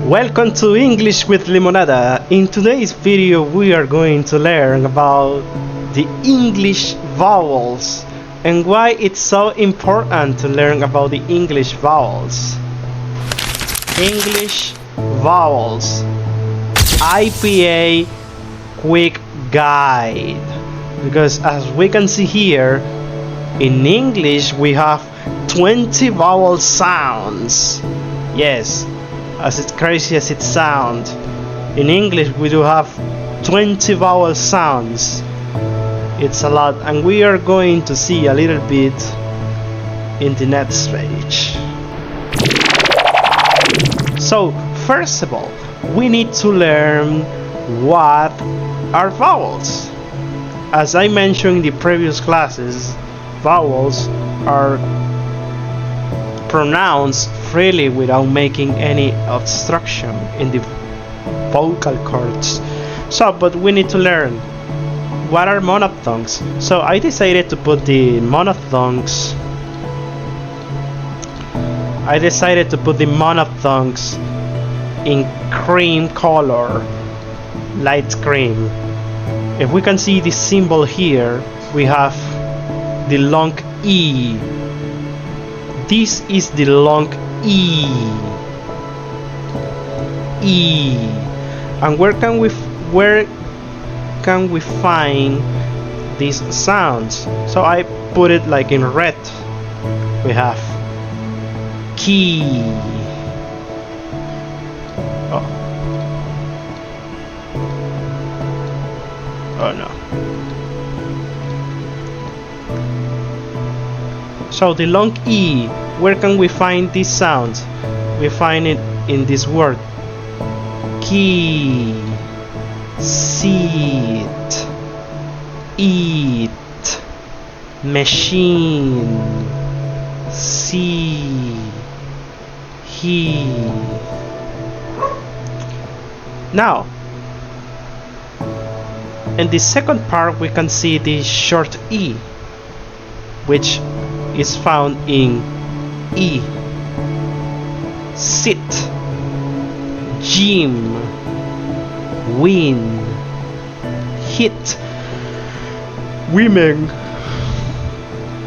Welcome to English with Limonada. In today's video we are going to learn about the English vowels and why it's so important to learn about the English vowels. English vowels IPA quick guide, because as we can see here, in English we have 20 vowel sounds. Yes, as it's crazy as it sounds, in English we do have 20 vowel sounds. It's a lot, and we are going to see a little bit in the next page. So first of all, we need to learn what are vowels. As I mentioned in the previous classes, vowels are pronounced freely without making any obstruction in the vocal cords. But we need to learn what are monophthongs. So I decided to put the monophthongs. In cream color, light cream. If we can see the symbol here, we have the long E. This is the long E. E. And where can we find these sounds? So I put it like in red. We have key. Oh no. So the long E, where can we find these sounds? We find it in this word. Key, seat, eat, machine, see, he. Now, in the second part we can see the short E, which is found in E. Sit, gym, win, hit, women,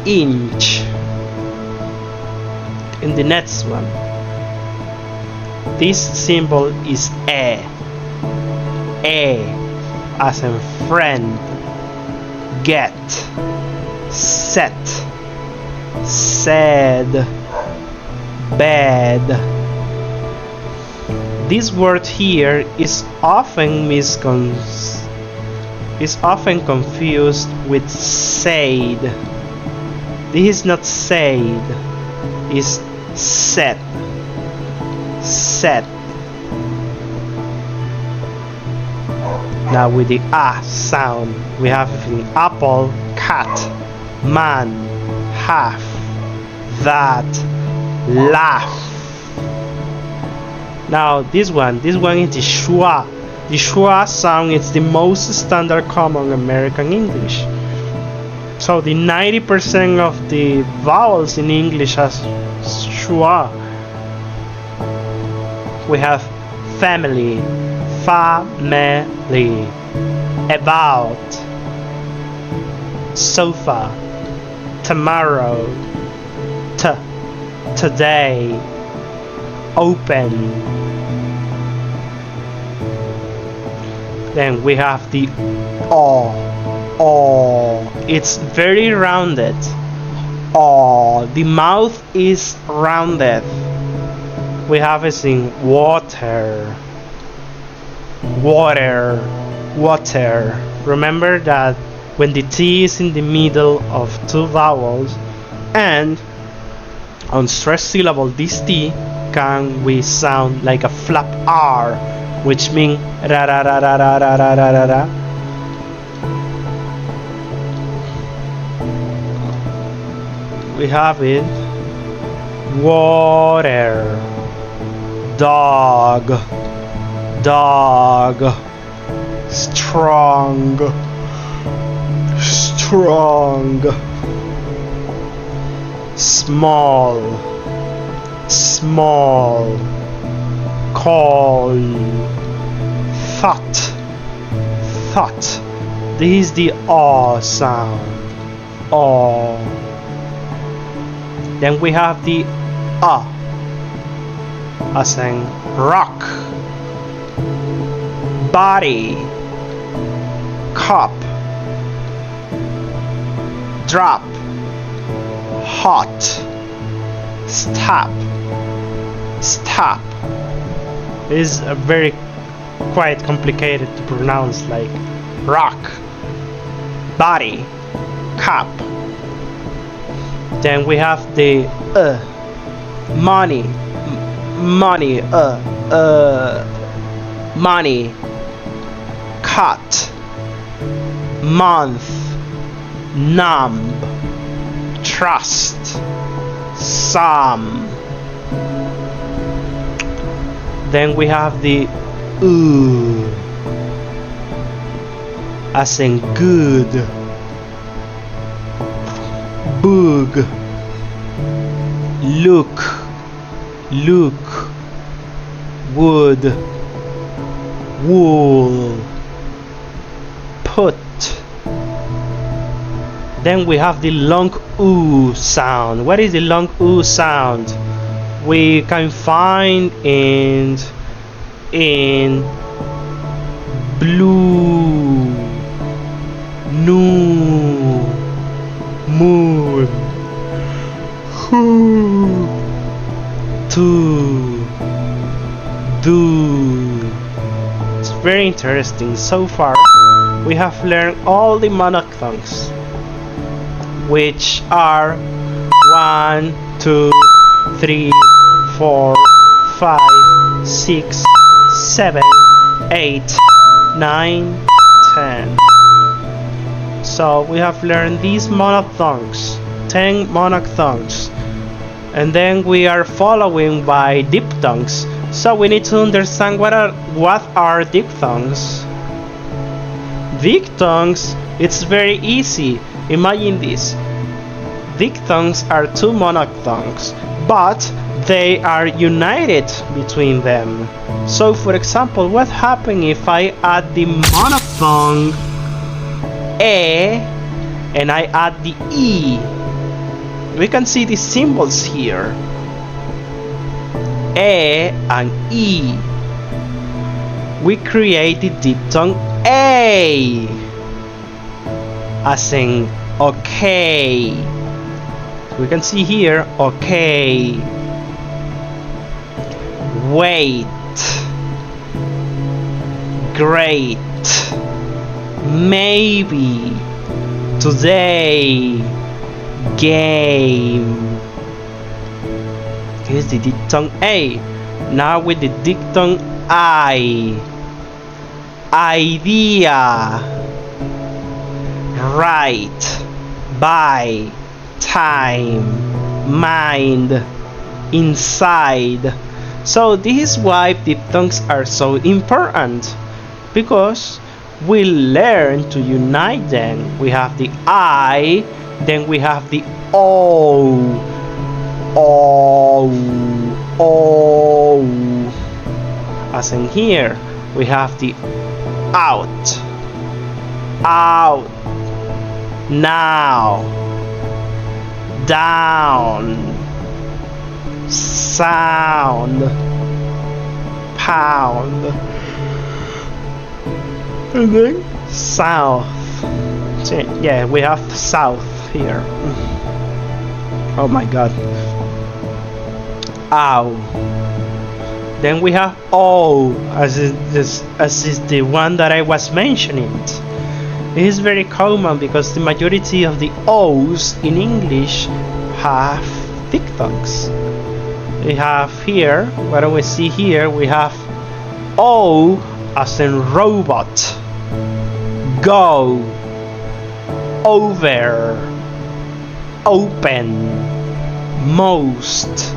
inch. In the next one, this symbol is A. A as in friend, get, set, said, bad. This word here is often confused with said. This is not said, it's said. Set. Now with the A sound, we have in apple, cat, man, half, that, laugh. Now this one is the schwa. The schwa sound is the most standard common American English. So the 90% of the vowels in English has schwa. We have family, family, about, sofa, tomorrow, today, open. Then we have the aw. It's very rounded. Aw. The mouth is rounded. We have it in water. Water. Remember that when the T is in the middle of two vowels, and on stressed syllable this T can we sound like a flap R, which means ra ra ra ra ra ra ra ra ra. We have it. Water. Dog, strong, small, call, thought, thought. This is the O sound, O. Then we have the as in rock, body, cup, drop, hot, stop, stop. Is very quite complicated to pronounce, like rock, body, cup. Then we have the money, money, money, cut, month, numb, trust, some. Then we have the as in good, book, look, look, wood, wool, put. Then we have the long oo sound. What is the long oo sound? We can find in blue, new, moon, who, to, do. It's very interesting. So far we have learned all the monophthongs, which are 1, 2, 3, 4, 5, 6, 7, 8, 9, 10. So we have learned these monophthongs, 10 monophthongs, and then we are following by diphthongs. So we need to understand what are diphthongs. Diphthongs, it's very easy. Imagine this. Diphthongs are two monophthongs, but they are united between them. So for example, what happens if I add the monophthong E and I add the E? We can see the symbols here, E and E. We create the diphthong A, as in okay. We can see here, okay. Wait, great, maybe, today, game. Here's the diphthong A. Now with the diphthong I. Idea, right, by, time, mind, inside. So this is why diphthongs are so important, because we learn to unite them. We have the I, then we have the O, as in here we have the out, out, now, down, sound, pound, and then south. So, yeah, we have south here. Oh my god. Ow. Then we have O, as is the one that I was mentioning. It is very common because the majority of the O's in English have diphthongs. We have here, what do we see here? We have O as in robot, go, over, open, most,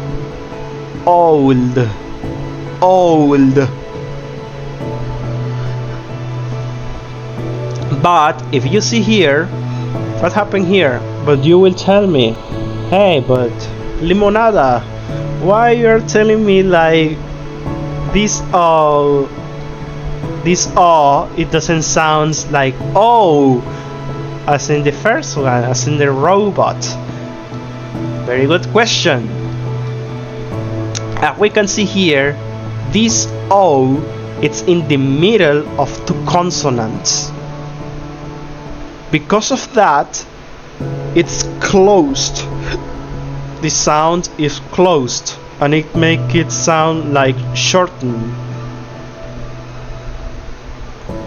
old, old. But if you see here, what happened here? But you will tell me, hey, but Limonada, why you're telling me like this O, it doesn't sound like O as in the first one, as in the robot. Very good question. As we can see here, this O, it's in the middle of two consonants. Because of that, it's closed. The sound is closed, and it makes it sound like shortened.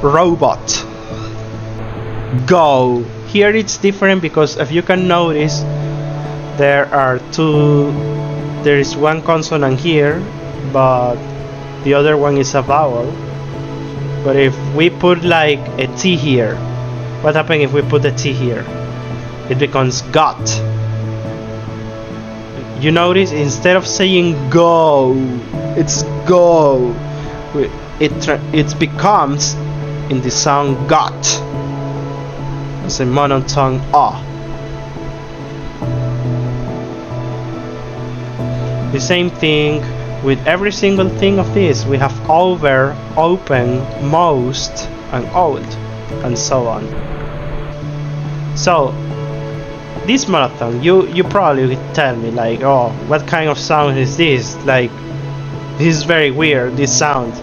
Robot. Go. Here it's different because if you can notice, there is one consonant here, but the other one is a vowel. But if we put like a T here, what happens if we put a T here? It becomes got. You notice instead of saying go, it's go. It becomes in the sound got. It's a monophthong ah. The same thing with every single thing of this. We have over, open, most, and old, and so on. So this monophthong, you probably would tell me like, oh, what kind of sound is this? Like, this is very weird, this sound.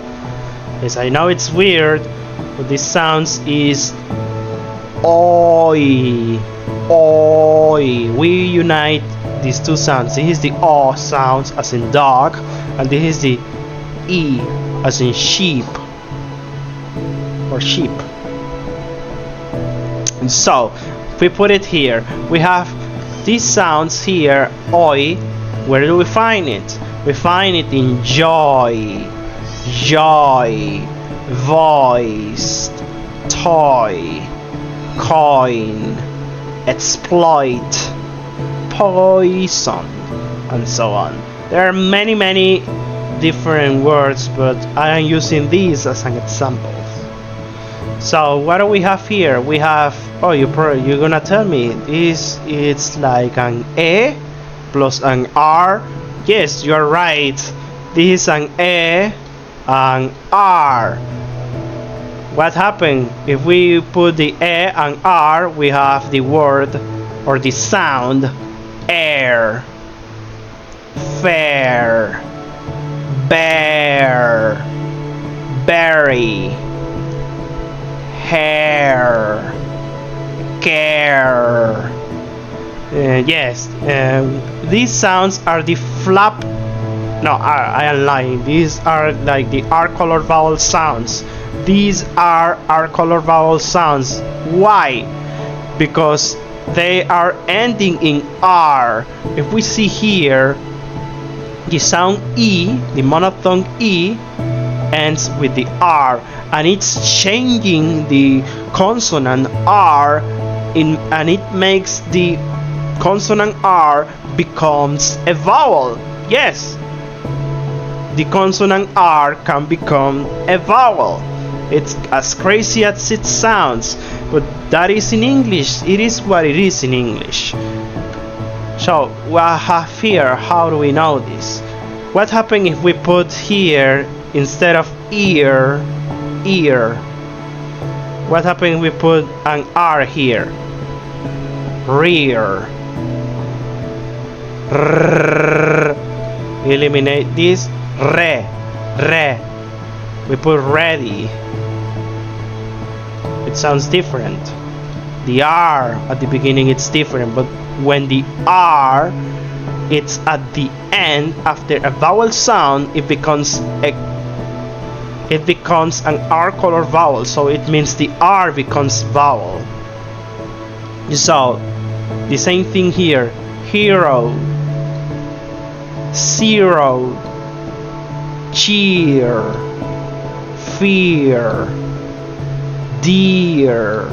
Yes, I know it's weird, but this sounds is oi, oi. We unite these two sounds. This is the O sound as in dog, and this is the E as in sheep or sheep. And so if we put it here, we have these sounds here, oi. Where do we find it? We find it in joy, joy, voice, toy, coin, exploit, poison, and so on. There are many different words, but I am using these as an example. So what do we have here? We have, oh, you're gonna tell me this, it's like an E plus an R. Yes, you're right. This is an E and R. What happened if we put the E and R? We have the word or the sound air, fair, bear, berry, hair, care. Yes, these sounds are the flap. No, I am lying. These are like the R-color vowel sounds. These are R-color vowel sounds. Why? Because they are ending in R. If we see here, the sound E, the monophthong E, ends with the R, and it's changing the consonant R and it makes the consonant R becomes a vowel. Yes, the consonant R can become a vowel. It's as crazy as it sounds, but that is in English. It is what it is in English. So what I have here, how do we know this? What happens if we put here instead of ear, ear? What happens if we put an R here? Rear. Rrr. Eliminate this. Re, re. We put ready. It sounds different. The R at the beginning it's different, but when the R it's at the end after a vowel sound, it becomes an R-color vowel, so it means the R becomes vowel. So the same thing here. Hero, zero, cheer, fear, dear,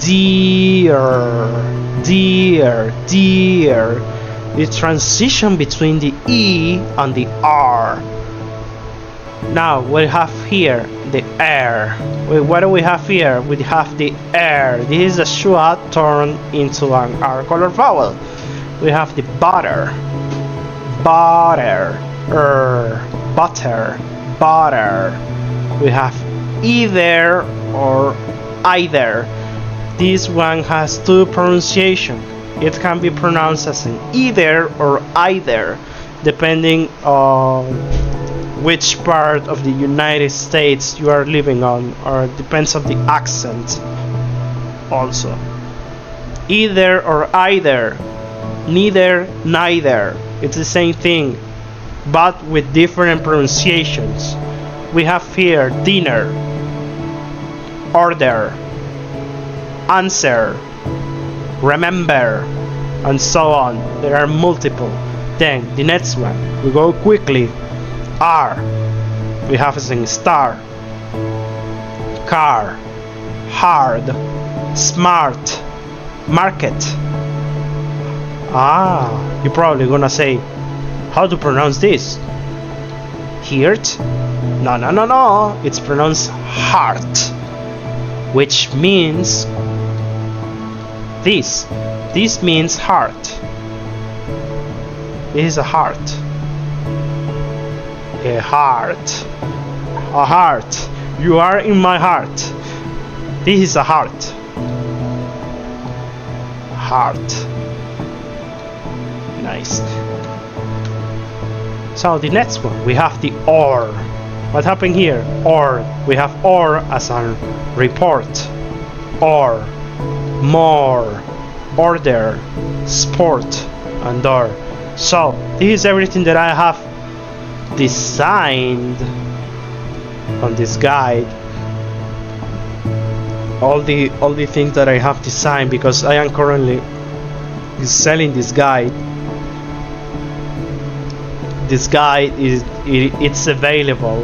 dear, dear, dear. The transition between the E and the R. Now we have here the air. What do we have here? We have the air. This is a schwa turned into an R-color vowel. We have the butter, butter, butter, butter. We have either or either. This one has two pronunciation. It can be pronounced as an either or either, depending on which part of the United States you are living on, or it depends on the accent also. Either or either, neither, neither. It's the same thing, but with different pronunciations. We have here dinner, order, answer, remember, and so on. There are multiple. Then the next one, we go quickly. R, we have as in star, car, hard, smart, market. You're probably gonna say, how to pronounce this? Heart? No, no, no, no. It's pronounced heart, which means this. This means heart. This is a heart. A heart. A heart. You are in my heart. This is a heart. Heart. Nice. So the next one, we have the or. What happened here? Or. We have or as a report. Or. More. Order. Sport. And or. So this is everything that I have designed on this guide. All the things that I have designed, because I am currently selling this guide. This guide it's available.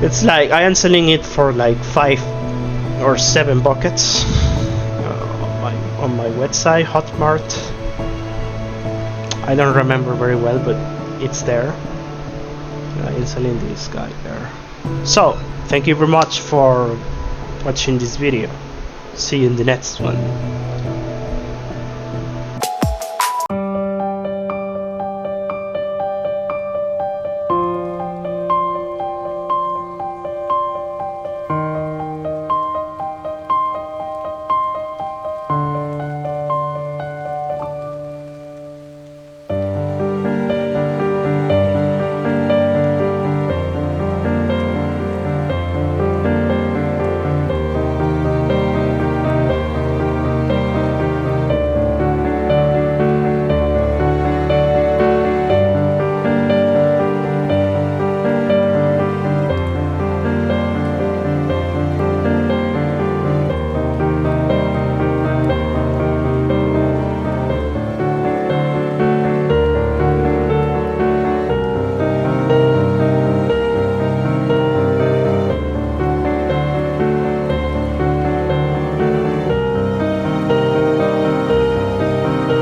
It's like I am selling it for like 5 or 7 buckets on my website, Hotmart. I don't remember very well, but it's there. I am selling this guide there. So thank you very much for watching this video. See you in the next one.